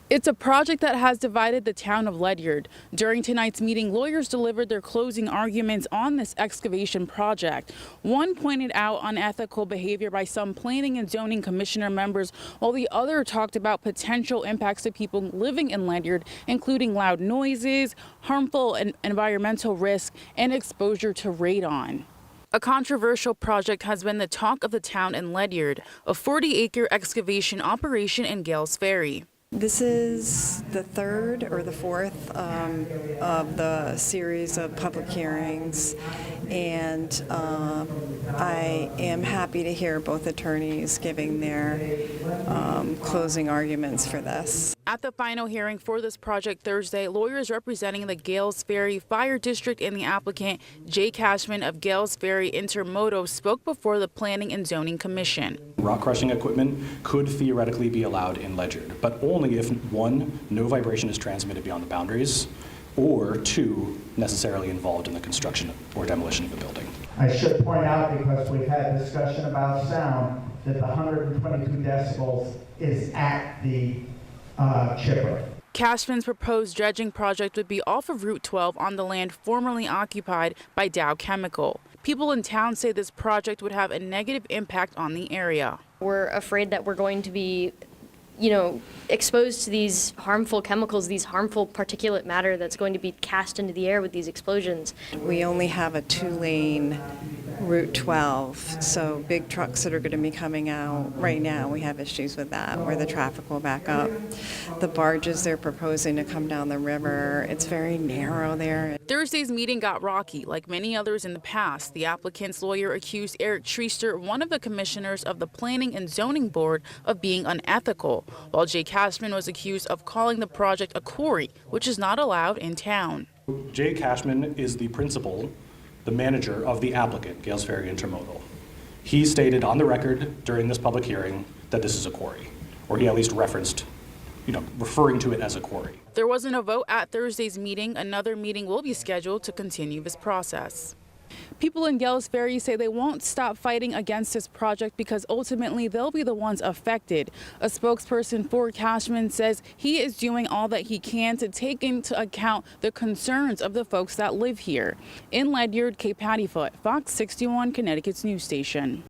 It's a project that has divided the town of Ledyard. During tonight's meeting, lawyers delivered their closing arguments on this excavation project. One pointed out unethical behavior by some planning and zoning commissioner members, while the other talked about potential impacts to people living in Ledyard, including loud noises, harmful and environmental risk, and exposure to radon. A controversial project has been the talk of the town in Ledyard, a 40-acre excavation operation in Gales Ferry. This is the third or the fourth of the series of public hearings, and I am happy to hear both attorneys giving their closing arguments for this. At the final hearing for this project Thursday, lawyers representing the Gales Ferry Fire District and the applicant, Jay Cashman of Gales Ferry Intermoto, spoke before the Planning and Zoning Commission. Rock crushing equipment could theoretically be allowed in Ledyard, but only if, one, no vibration is transmitted beyond the boundaries, or two, necessarily involved in the construction or demolition of a building. I should point out, because we've had discussion about sound, that the 122 decibels is at the chipper. Cashman's proposed dredging project would be off of Route 12 on the land formerly occupied by Dow Chemical. People in town say this project would have a negative impact on the area. We're afraid that we're going to be, exposed to these harmful chemicals, these harmful particulate matter that's going to be cast into the air with these explosions. We only have a two-lane Route 12, so big trucks that are going to be coming out right now, we have issues with that, where the traffic will back up. The barges they're proposing to come down the river, it's very narrow there. Thursday's meeting got rocky. Like many others in the past, the applicant's lawyer accused Eric Treaster, one of the commissioners of the Planning and Zoning Board, of being unethical, while Jay Cashman was accused of calling the project a quarry, which is not allowed in town. Jay Cashman is the principal, the manager of the applicant, Gales Ferry Intermodal. He stated on the record during this public hearing that this is a quarry, or he at least referenced, referring to it as a quarry. There wasn't a vote at Thursday's meeting. Another meeting will be scheduled to continue this process. People in Gales Ferry say they won't stop fighting against this project because ultimately they'll be the ones affected. A spokesperson for Cashman says he is doing all that he can to take into account the concerns of the folks that live here. In Ledyard, Kate Pattyfoot, Fox 61, Connecticut's news station.